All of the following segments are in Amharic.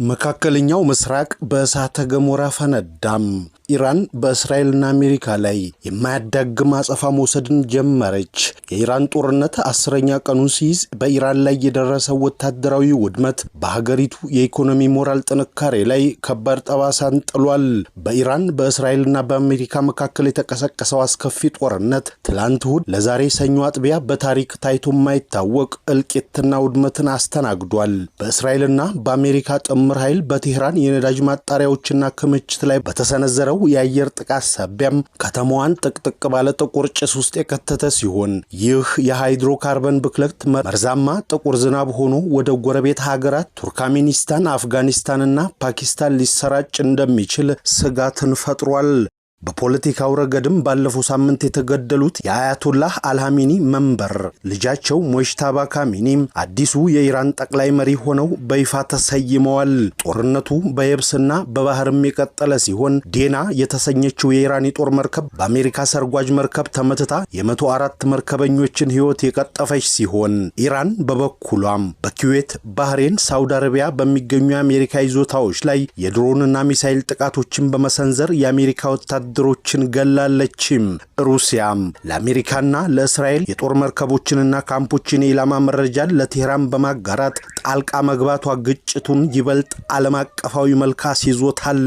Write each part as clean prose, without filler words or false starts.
መካከለኛው ምስራቅ በእሳተ ገሞራ ፈነዳም። ኢራን በእስራኤልና አሜሪካ ላይ የማያዳግም አጸፋ መውሰድን ጀመረች። የኢራን ጦርነት 10ኛ ቀኑን ሲይዝ በኢራን ላይ የደረሰው ወታደራዊ ውድመት በሀገሪቱ የኢኮኖሚ ሞራል ጥንካሬ ላይ ከባድ ጠባሳን ጥሏል። በኢራን በእስራኤልና በአሜሪካ መካከል የተቀሰቀሰው አስከፊ ጦርነት ትላንት እሁድ ለዛሬ ሰኞ አጥቢያ በታሪክ ታይቶ የማይታወቅ እልቂትና ውድመትን አስተናግዷል። በእስራኤልና በአሜሪካ ጥምር ኃይል በቴህራን የነዳጅ ማጣሪያዎችና ክምችት ላይ በተሰነዘረው የአየር ጥቃት ሳቢያም ከተማዋን ጥቅጥቅ ባለ ጥቁር ጭስ ውስጥ የከተተ ሲሆን ይህ የሃይድሮካርበን ብክለት መርዛማ ጥቁር ዝናብ ሆኖ ወደ ጎረቤት ሀገራት ቱርክሜኒስታን፣ አፍጋኒስታንና ፓኪስታን ሊሰራጭ እንደሚችል ስጋትን ፈጥሯል። በፖለቲካው ረገድም ባለፈው ሳምንት የተገደሉት የአያቶላህ አልሃሚኒ መንበር ልጃቸው ሞጅታባ ካሚኒ አዲሱ የኢራን ጠቅላይ መሪ ሆነው በይፋ ተሰይመዋል። ጦርነቱ በየብስና በባህርም የቀጠለ ሲሆን ዴና የተሰኘችው የኢራን የጦር መርከብ በአሜሪካ ሰርጓጅ መርከብ ተመትታ የ104 መርከበኞችን ሕይወት የቀጠፈች ሲሆን ኢራን በበኩሏም በኩዌት፣ ባህሬን፣ ሳውዲ አረቢያ በሚገኙ የአሜሪካ ይዞታዎች ላይ የድሮንና ሚሳኤል ጥቃቶችን በመሰንዘር የአሜሪካ ወታደሮችን ገላለች። ሩሲያም ለአሜሪካና ለእስራኤል የጦር መርከቦችንና ካምፖችን የኢላማ መረጃን ለቴህራን በማጋራት ጣልቃ መግባቷ ግጭቱን ይበልጥ ዓለም አቀፋዊ መልክ አስይዞታል።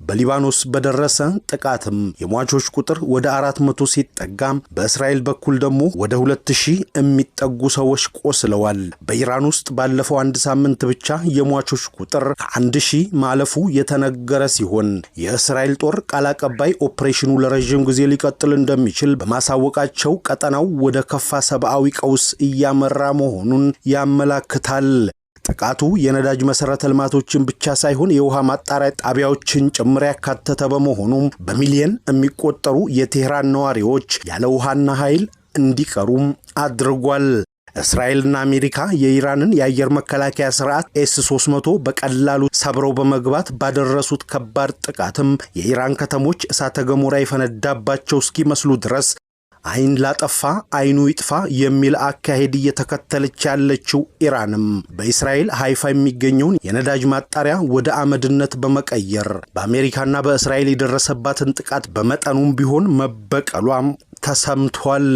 በሊባኖስ በደረሰ ጥቃትም የሟቾች ቁጥር ወደ 400 ሲጠጋ በእስራኤል በኩል ደግሞ ወደ 2000 የሚጠጉ ሰዎች ቆስለዋል። በኢራን ውስጥ ባለፈው አንድ ሳምንት ብቻ የሟቾች ቁጥር ከ1000 ማለፉ የተነገረ ሲሆን የእስራኤል ጦር ቃል አቀባይ ኦፕሬሽኑ ለረጅም ጊዜ ሊቀጥል እንደሚችል በማሳወቃቸው ቀጠናው ወደ ከፋ ሰብአዊ ቀውስ እያመራ መሆኑን ያመላክታል። ጥቃቱ የነዳጅ መሰረተ ልማቶችን ብቻ ሳይሆን የውሃ ማጣሪያ ጣቢያዎችን ጭምር ያካተተ በመሆኑ በሚሊዮን የሚቆጠሩ የቴህራን ነዋሪዎች ያለ ውሃና ኃይል እንዲቀሩም አድርጓል። እስራኤልና አሜሪካ የኢራንን የአየር መከላከያ ስርዓት ኤስ-300 በቀላሉ ሰብረው በመግባት ባደረሱት ከባድ ጥቃትም የኢራን ከተሞች እሳተ ገሞራ የፈነዳባቸው እስኪመስሉ ድረስ አይን ላጠፋ አይኑ ይጥፋ የሚል አካሄድ እየተከተለች ያለችው ኢራንም በእስራኤል ሃይፋ የሚገኘውን የነዳጅ ማጣሪያ ወደ አመድነት በመቀየር በአሜሪካና በእስራኤል የደረሰባትን ጥቃት በመጠኑም ቢሆን መበቀሏም ተሰምቷል።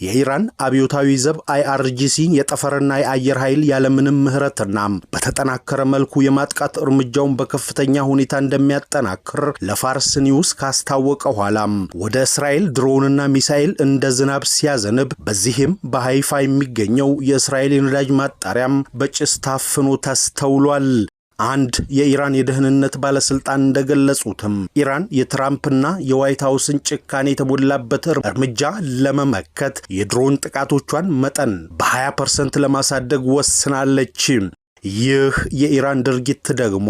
የኢራን አብዮታዊ ዘብ IRGC የጠፈርና የአየር ኃይል ያለምንም ምህረትና በተጠናከረ መልኩ የማጥቃት እርምጃውን በከፍተኛ ሁኔታ እንደሚያጠናክር ለፋርስ ኒውስ ካስታወቀ ኋላም ወደ እስራኤል ድሮንና ሚሳኤል እንደ ዝናብ ሲያዘንብ በዚህም በሃይፋ የሚገኘው የእስራኤል የነዳጅ ማጣሪያም በጭስ ታፍኖ ተስተውሏል። አንድ የኢራን የደህንነት ባለስልጣን እንደገለጹትም ኢራን የትራምፕና የዋይት ሃውስን ጭካኔ የተሞላበት እርምጃ ለመመከት የድሮን ጥቃቶቿን መጠን በ20% ለማሳደግ ወስናለች። ይህ የኢራን ድርጊት ደግሞ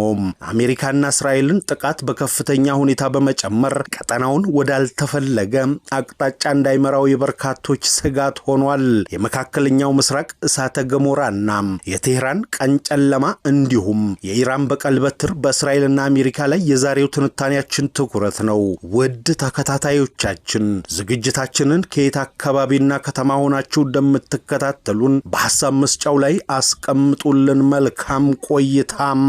አሜሪካና እስራኤልን ጥቃት በከፍተኛ ሁኔታ በመጨመር ቀጠናውን ወዳልተፈለገ አቅጣጫ እንዳይመራው የበርካቶች ስጋት ሆኗል። የመካከለኛው ምስራቅ እሳተ ገሞራና የቴህራን ቀን ጨለማ እንዲሁም የኢራን በቀል በትር በእስራኤልና አሜሪካ ላይ የዛሬው ትንታኔያችን ትኩረት ነው። ውድ ተከታታዮቻችን ዝግጅታችንን ከየት አካባቢና ከተማ ሆናችሁ እንደምትከታተሉን በሐሳብ መስጫው ላይ አስቀምጡልን። መልካም ቆይታም።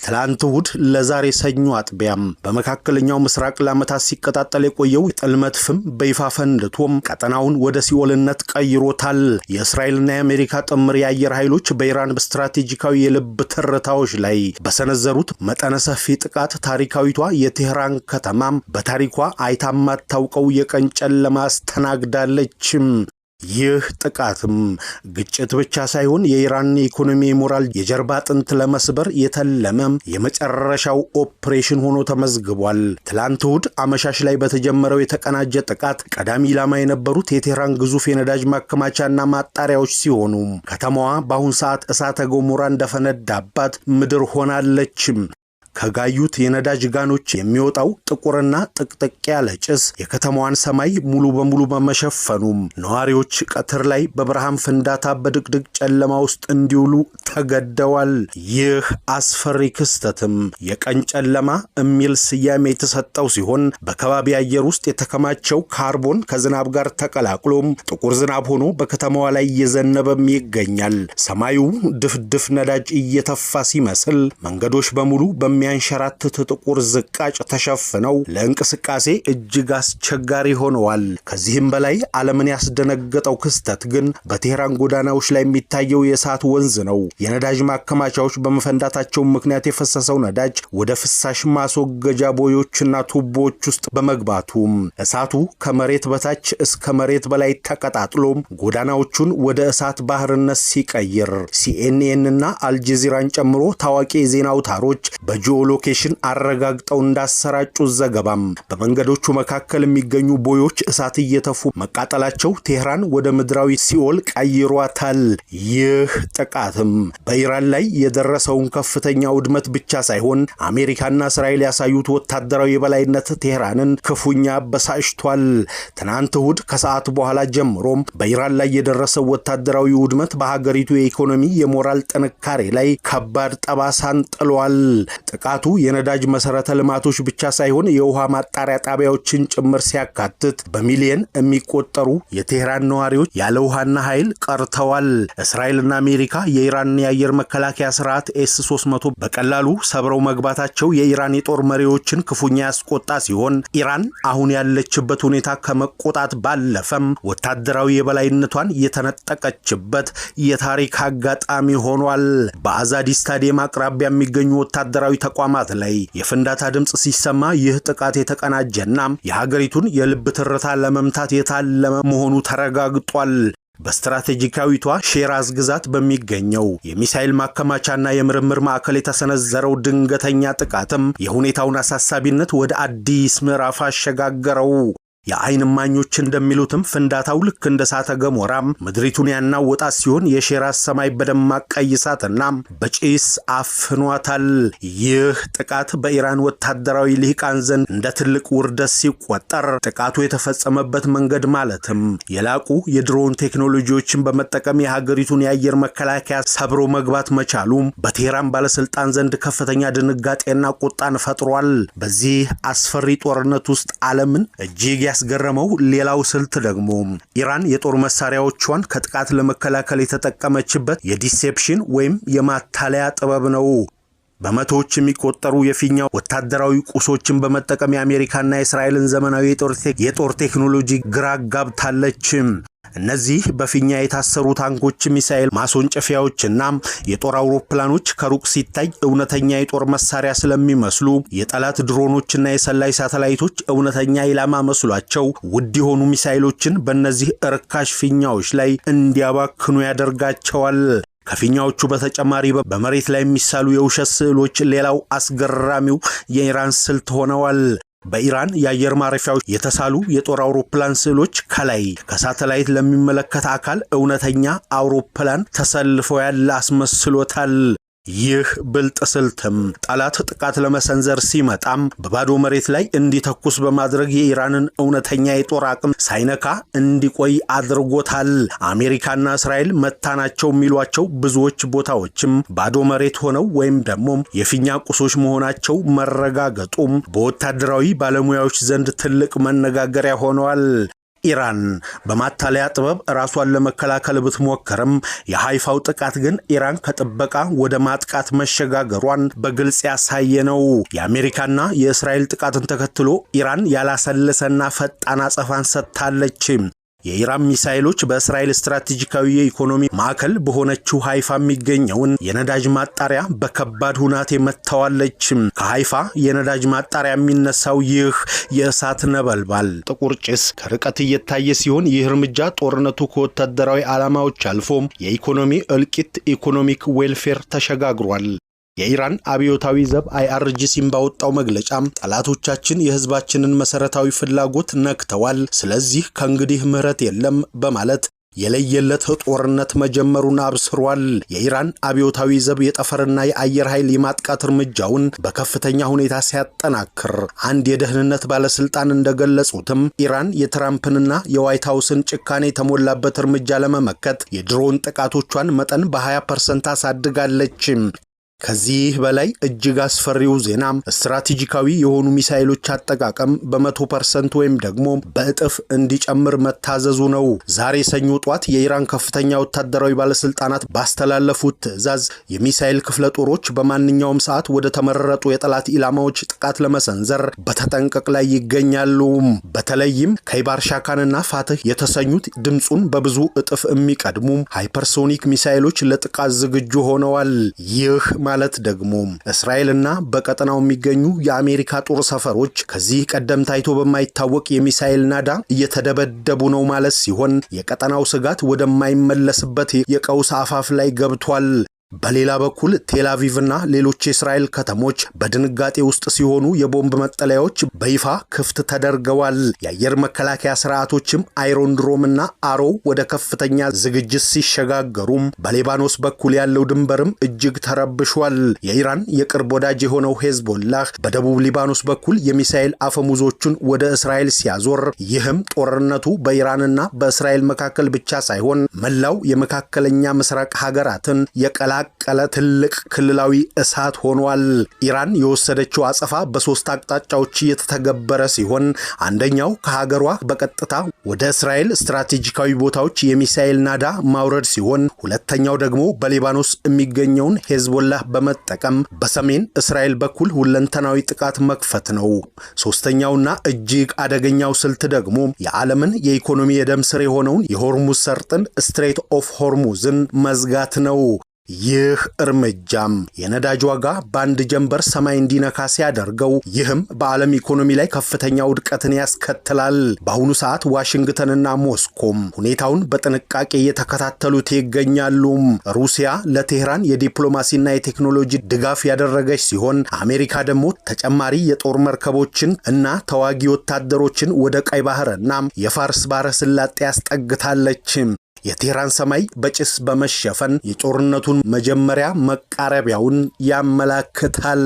ትላንት እሁድ ለዛሬ ሰኞ አጥቢያም በመካከለኛው ምስራቅ ለዓመታት ሲቀጣጠል የቆየው የጥልመት ፍም በይፋ ፈንድቶም ቀጠናውን ወደ ሲኦልነት ቀይሮታል። የእስራኤልና የአሜሪካ ጥምር የአየር ኃይሎች በኢራን ስትራቴጂካዊ የልብ ትርታዎች ላይ በሰነዘሩት መጠነ ሰፊ ጥቃት ታሪካዊቷ የቴህራን ከተማም በታሪኳ አይታ የማታውቀው የቀን ጨለማ አስተናግዳለች። ይህ ጥቃትም ግጭት ብቻ ሳይሆን የኢራን ኢኮኖሚ ሞራል የጀርባ አጥንት ለመስበር የተለመ የመጨረሻው ኦፕሬሽን ሆኖ ተመዝግቧል። ትላንት እሁድ አመሻሽ ላይ በተጀመረው የተቀናጀ ጥቃት ቀዳሚ ኢላማ የነበሩት የቴህራን ግዙፍ የነዳጅ ማከማቻና ማጣሪያዎች ሲሆኑ ከተማዋ በአሁን ሰዓት እሳተ ገሞራ እንደፈነዳባት ምድር ሆናለች። ከጋዩት የነዳጅ ጋኖች የሚወጣው ጥቁርና ጥቅጥቅ ያለ ጭስ የከተማዋን ሰማይ ሙሉ በሙሉ በመሸፈኑም ነዋሪዎች ቀትር ላይ በብርሃን ፍንዳታ በድቅድቅ ጨለማ ውስጥ እንዲውሉ ተገደዋል። ይህ አስፈሪ ክስተትም የቀን ጨለማ የሚል ስያሜ የተሰጠው ሲሆን በከባቢ አየር ውስጥ የተከማቸው ካርቦን ከዝናብ ጋር ተቀላቅሎም ጥቁር ዝናብ ሆኖ በከተማዋ ላይ እየዘነበም ይገኛል። ሰማዩ ድፍድፍ ነዳጅ እየተፋ ሲመስል መንገዶች በሙሉ በሚያንሸራትት ጥቁር ዝቃጭ ተሸፍነው ለእንቅስቃሴ እጅግ አስቸጋሪ ሆነዋል። ከዚህም በላይ ዓለምን ያስደነገጠው ክስተት ግን በቴህራን ጎዳናዎች ላይ የሚታየው የእሳት ወንዝ ነው። የነዳጅ ማከማቻዎች በመፈንዳታቸው ምክንያት የፈሰሰው ነዳጅ ወደ ፍሳሽ ማስወገጃ ቦዮችና ቱቦዎች ውስጥ በመግባቱ እሳቱ ከመሬት በታች እስከ መሬት በላይ ተቀጣጥሎ ጎዳናዎቹን ወደ እሳት ባህርነት ሲቀይር ሲኤንኤን እና አልጀዚራን ጨምሮ ታዋቂ የዜና አውታሮች በጂኦሎኬሽን አረጋግጠው እንዳሰራጩ ዘገባም በመንገዶቹ መካከል የሚገኙ ቦዮች እሳት እየተፉ መቃጠላቸው ቴህራን ወደ ምድራዊ ሲኦል ቀይሯታል። ይህ ጥቃትም በኢራን ላይ የደረሰውን ከፍተኛ ውድመት ብቻ ሳይሆን አሜሪካና እስራኤል ያሳዩት ወታደራዊ የበላይነት ቴህራንን ክፉኛ በሳጭቷል። ትናንት እሁድ ከሰዓት በኋላ ጀምሮም በኢራን ላይ የደረሰው ወታደራዊ ውድመት በሀገሪቱ የኢኮኖሚ የሞራል ጥንካሬ ላይ ከባድ ጠባሳን ጥሏል። ጥቃቱ የነዳጅ መሰረተ ልማቶች ብቻ ሳይሆን የውሃ ማጣሪያ ጣቢያዎችን ጭምር ሲያካትት በሚሊዮን የሚቆጠሩ የቴህራን ነዋሪዎች ያለ ውሃና ኃይል ቀርተዋል። እስራኤልና አሜሪካ የኢራን የአየር መከላከያ ስርዓት ኤስ-300 በቀላሉ ሰብረው መግባታቸው የኢራን የጦር መሪዎችን ክፉኛ ያስቆጣ ሲሆን ኢራን አሁን ያለችበት ሁኔታ ከመቆጣት ባለፈም ወታደራዊ የበላይነቷን የተነጠቀችበት የታሪክ አጋጣሚ ሆኗል። በአዛዲ ስታዲየም አቅራቢያ የሚገኙ ወታደራዊ ተቋማት ላይ የፍንዳታ ድምጽ ሲሰማ ይህ ጥቃት የተቀናጀና የሀገሪቱን የልብ ትርታ ለመምታት የታለመ መሆኑ ተረጋግጧል። በስትራቴጂካዊቷ ሼራዝ ግዛት በሚገኘው የሚሳኤል ማከማቻና የምርምር ማዕከል የተሰነዘረው ድንገተኛ ጥቃትም የሁኔታውን አሳሳቢነት ወደ አዲስ ምዕራፍ አሸጋገረው። የዓይን እማኞች እንደሚሉትም ፍንዳታው ልክ እንደ እሳተ ገሞራም ምድሪቱን ያናወጣት ሲሆን የሼራዝ ሰማይ በደማቅ ቀይ እሳትና በጭስ አፍኗታል። ይህ ጥቃት በኢራን ወታደራዊ ልሂቃን ዘንድ እንደ ትልቅ ውርደት ሲቆጠር ጥቃቱ የተፈጸመበት መንገድ ማለትም የላቁ የድሮን ቴክኖሎጂዎችን በመጠቀም የሀገሪቱን የአየር መከላከያ ሰብሮ መግባት መቻሉ በቴህራን ባለስልጣን ዘንድ ከፍተኛ ድንጋጤና ቁጣን ፈጥሯል። በዚህ አስፈሪ ጦርነት ውስጥ ዓለምን እጅግ ያስገረመው ሌላው ስልት ደግሞ ኢራን የጦር መሳሪያዎቿን ከጥቃት ለመከላከል የተጠቀመችበት የዲሴፕሽን ወይም የማታለያ ጥበብ ነው። በመቶዎች የሚቆጠሩ የፊኛ ወታደራዊ ቁሶችን በመጠቀም የአሜሪካና የእስራኤልን ዘመናዊ የጦር ቴክኖሎጂ ግራ ጋብታለች። እነዚህ በፊኛ የታሰሩ ታንኮች፣ ሚሳኤል ማስወንጨፊያዎችና የጦር አውሮፕላኖች ከሩቅ ሲታይ እውነተኛ የጦር መሳሪያ ስለሚመስሉ የጠላት ድሮኖችና የሰላይ ሳተላይቶች እውነተኛ ኢላማ መስሏቸው ውድ የሆኑ ሚሳኤሎችን በእነዚህ እርካሽ ፊኛዎች ላይ እንዲያባክኑ ያደርጋቸዋል። ከፊኛዎቹ በተጨማሪ በመሬት ላይ የሚሳሉ የውሸት ስዕሎች ሌላው አስገራሚው የኢራን ስልት ሆነዋል። በኢራን የአየር ማረፊያዎች የተሳሉ የጦር አውሮፕላን ስዕሎች ከላይ ከሳተላይት ለሚመለከት አካል እውነተኛ አውሮፕላን ተሰልፈው ያለ አስመስሎታል። ይህ ብልጥ ስልትም ጠላት ጥቃት ለመሰንዘር ሲመጣም በባዶ መሬት ላይ እንዲተኩስ በማድረግ የኢራንን እውነተኛ የጦር አቅም ሳይነካ እንዲቆይ አድርጎታል። አሜሪካና እስራኤል መታናቸው የሚሏቸው ብዙዎች ቦታዎችም ባዶ መሬት ሆነው ወይም ደግሞ የፊኛ ቁሶች መሆናቸው መረጋገጡም በወታደራዊ ባለሙያዎች ዘንድ ትልቅ መነጋገሪያ ሆነዋል። ኢራን በማታለያ ጥበብ ራሷን ለመከላከል ብትሞክርም የሃይፋው ጥቃት ግን ኢራን ከጥበቃ ወደ ማጥቃት መሸጋገሯን በግልጽ ያሳየ ነው። የአሜሪካና የእስራኤል ጥቃትን ተከትሎ ኢራን ያላሰለሰና ፈጣን አጸፋን ሰጥታለች። የኢራን ሚሳኤሎች በእስራኤል ስትራቴጂካዊ የኢኮኖሚ ማዕከል በሆነችው ሃይፋ የሚገኘውን የነዳጅ ማጣሪያ በከባድ ሁናቴ መተዋለች። ከሃይፋ የነዳጅ ማጣሪያ የሚነሳው ይህ የእሳት ነበልባል ጥቁር ጭስ ከርቀት እየታየ ሲሆን ይህ እርምጃ ጦርነቱ ከወታደራዊ ዓላማዎች አልፎም የኢኮኖሚ እልቂት ኢኮኖሚክ ዌልፌር ተሸጋግሯል። የኢራን አብዮታዊ ዘብ IRGC ባወጣው መግለጫም ጠላቶቻችን የህዝባችንን መሰረታዊ ፍላጎት ነክተዋል፣ ስለዚህ ከእንግዲህ ምህረት የለም በማለት የለየለት ጦርነት መጀመሩን አብስሯል። የኢራን አብዮታዊ ዘብ የጠፈርና የአየር ኃይል የማጥቃት እርምጃውን በከፍተኛ ሁኔታ ሲያጠናክር አንድ የደህንነት ባለስልጣን እንደገለጹትም ኢራን የትራምፕንና የዋይት ሃውስን ጭካኔ የተሞላበት እርምጃ ለመመከት የድሮን ጥቃቶቿን መጠን በ20% አሳድጋለች። ከዚህ በላይ እጅግ አስፈሪው ዜና ስትራቴጂካዊ የሆኑ ሚሳኤሎች አጠቃቀም በ100% ወይም ደግሞ በእጥፍ እንዲጨምር መታዘዙ ነው። ዛሬ ሰኞ ጧት የኢራን ከፍተኛ ወታደራዊ ባለስልጣናት ባስተላለፉት ትዕዛዝ የሚሳኤል ክፍለ ጦሮች በማንኛውም ሰዓት ወደ ተመረጡ የጠላት ኢላማዎች ጥቃት ለመሰንዘር በተጠንቀቅ ላይ ይገኛሉ። በተለይም ከይባር ሻካንና ፋትህ የተሰኙት ድምጹን በብዙ እጥፍ የሚቀድሙ ሃይፐርሶኒክ ሚሳኤሎች ለጥቃት ዝግጁ ሆነዋል። ይህ ማለት ደግሞ እስራኤልና በቀጠናው የሚገኙ የአሜሪካ ጦር ሰፈሮች ከዚህ ቀደም ታይቶ በማይታወቅ የሚሳኤል ናዳ እየተደበደቡ ነው ማለት ሲሆን የቀጠናው ስጋት ወደማይመለስበት የቀውስ አፋፍ ላይ ገብቷል። በሌላ በኩል ቴል አቪቭና ሌሎች የእስራኤል ከተሞች በድንጋጤ ውስጥ ሲሆኑ የቦምብ መጠለያዎች በይፋ ክፍት ተደርገዋል። የአየር መከላከያ ስርዓቶችም አይሮንድሮምና አሮ ወደ ከፍተኛ ዝግጅት ሲሸጋገሩም በሊባኖስ በኩል ያለው ድንበርም እጅግ ተረብሿል። የኢራን የቅርብ ወዳጅ የሆነው ሄዝቦላህ በደቡብ ሊባኖስ በኩል የሚሳኤል አፈሙዞቹን ወደ እስራኤል ሲያዞር፣ ይህም ጦርነቱ በኢራንና በእስራኤል መካከል ብቻ ሳይሆን መላው የመካከለኛ ምስራቅ ሀገራትን የቀላ ቀለ ትልቅ ክልላዊ እሳት ሆኗል። ኢራን የወሰደችው አጸፋ በሶስት አቅጣጫዎች እየተተገበረ ሲሆን አንደኛው ከሀገሯ በቀጥታ ወደ እስራኤል ስትራቴጂካዊ ቦታዎች የሚሳኤል ናዳ ማውረድ ሲሆን ሁለተኛው ደግሞ በሊባኖስ የሚገኘውን ሄዝቦላህ በመጠቀም በሰሜን እስራኤል በኩል ሁለንተናዊ ጥቃት መክፈት ነው። ሶስተኛውና እጅግ አደገኛው ስልት ደግሞ የዓለምን የኢኮኖሚ የደም ስር የሆነውን የሆርሙዝ ሰርጥን ስትሬት ኦፍ ሆርሙዝን መዝጋት ነው። ይህ እርምጃም የነዳጅ ዋጋ በአንድ ጀንበር ሰማይ እንዲነካ ሲያደርገው ይህም በዓለም ኢኮኖሚ ላይ ከፍተኛ ውድቀትን ያስከትላል። በአሁኑ ሰዓት ዋሽንግተንና ሞስኮም ሁኔታውን በጥንቃቄ እየተከታተሉት ይገኛሉ። ሩሲያ ለቴህራን የዲፕሎማሲና የቴክኖሎጂ ድጋፍ ያደረገች ሲሆን አሜሪካ ደግሞ ተጨማሪ የጦር መርከቦችን እና ተዋጊ ወታደሮችን ወደ ቀይ ባህርና የፋርስ ባህረ ሰላጤ ያስጠግታለች። የቴህራን ሰማይ በጭስ በመሸፈን የጦርነቱን መጀመሪያ መቃረቢያውን ያመላክታል።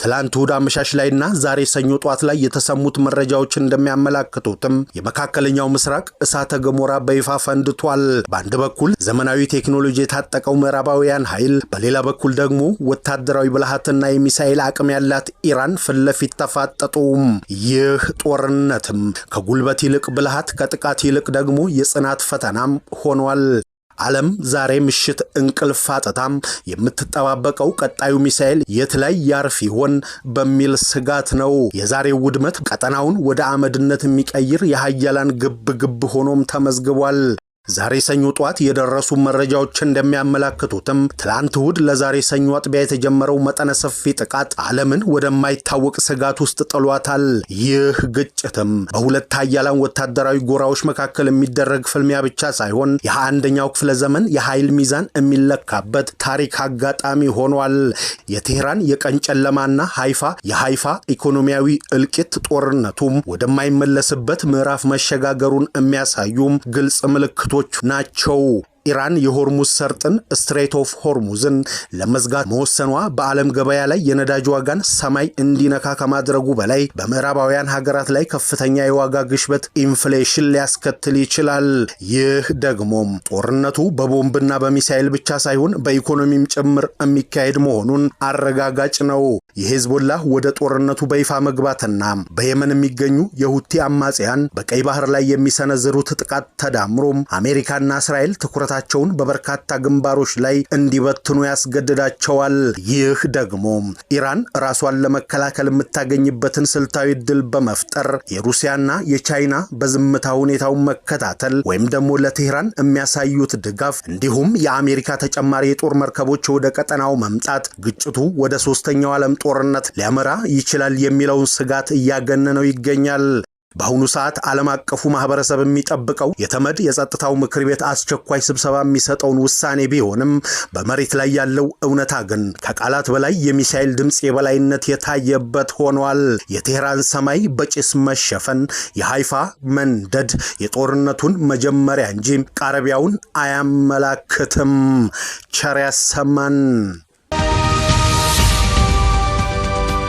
ትላንት እሁድ አመሻሽ ላይና ዛሬ ሰኞ ጧት ላይ የተሰሙት መረጃዎች እንደሚያመላክቱትም የመካከለኛው ምስራቅ እሳተ ገሞራ በይፋ ፈንድቷል። በአንድ በኩል ዘመናዊ ቴክኖሎጂ የታጠቀው ምዕራባውያን ኃይል፣ በሌላ በኩል ደግሞ ወታደራዊ ብልሃትና የሚሳኤል አቅም ያላት ኢራን ፊት ለፊት ተፋጠጡ። ይህ ጦርነትም ከጉልበት ይልቅ ብልሃት፣ ከጥቃት ይልቅ ደግሞ የጽናት ፈተናም ሆኗል። ዓለም ዛሬ ምሽት እንቅልፍ አጥታም የምትጠባበቀው ቀጣዩ ሚሳኤል የት ላይ ያርፍ ይሆን በሚል ስጋት ነው። የዛሬው ውድመት ቀጠናውን ወደ አመድነት የሚቀይር የሃያላን ግብ ሆኖም ተመዝግቧል። ዛሬ ሰኞ ጧት የደረሱ መረጃዎች እንደሚያመላክቱትም ትላንት እሁድ ለዛሬ ሰኞ አጥቢያ የተጀመረው መጠነ ሰፊ ጥቃት ዓለምን ወደማይታወቅ ስጋት ውስጥ ጥሏታል። ይህ ግጭትም በሁለት ኃያላን ወታደራዊ ጎራዎች መካከል የሚደረግ ፍልሚያ ብቻ ሳይሆን የ21ኛው ክፍለ ዘመን የኃይል ሚዛን የሚለካበት ታሪክ አጋጣሚ ሆኗል። የቴህራን የቀን ጨለማና የሃይፋ ኢኮኖሚያዊ እልቂት ጦርነቱም ወደማይመለስበት ምዕራፍ መሸጋገሩን የሚያሳዩም ግልጽ ምልክቶች ናቸው። ኢራን የሆርሙዝ ሰርጥን ስትሬት ኦፍ ሆርሙዝን ለመዝጋት መወሰኗ በዓለም ገበያ ላይ የነዳጅ ዋጋን ሰማይ እንዲነካ ከማድረጉ በላይ በምዕራባውያን ሀገራት ላይ ከፍተኛ የዋጋ ግሽበት ኢንፍሌሽን ሊያስከትል ይችላል። ይህ ደግሞ ጦርነቱ በቦምብና በሚሳኤል ብቻ ሳይሆን በኢኮኖሚም ጭምር የሚካሄድ መሆኑን አረጋጋጭ ነው። የሄዝቦላህ ወደ ጦርነቱ በይፋ መግባትና በየመን የሚገኙ የሁቲ አማጽያን በቀይ ባህር ላይ የሚሰነዝሩት ጥቃት ተዳምሮም አሜሪካና እስራኤል ትኩረታቸውን በበርካታ ግንባሮች ላይ እንዲበትኑ ያስገድዳቸዋል። ይህ ደግሞ ኢራን ራሷን ለመከላከል የምታገኝበትን ስልታዊ ድል በመፍጠር የሩሲያና የቻይና በዝምታ ሁኔታውን መከታተል ወይም ደግሞ ለቴህራን የሚያሳዩት ድጋፍ እንዲሁም የአሜሪካ ተጨማሪ የጦር መርከቦች ወደ ቀጠናው መምጣት ግጭቱ ወደ ሶስተኛው ዓለም ጦርነት ሊያመራ ይችላል የሚለውን ስጋት እያገነነው ይገኛል። በአሁኑ ሰዓት ዓለም አቀፉ ማህበረሰብ የሚጠብቀው የተመድ የጸጥታው ምክር ቤት አስቸኳይ ስብሰባ የሚሰጠውን ውሳኔ ቢሆንም በመሬት ላይ ያለው እውነታ ግን ከቃላት በላይ የሚሳኤል ድምጽ የበላይነት የታየበት ሆኗል። የቴህራን ሰማይ በጭስ መሸፈን፣ የሃይፋ መንደድ የጦርነቱን መጀመሪያ እንጂ ቃረቢያውን አያመላክትም። ቸር ያሰማን።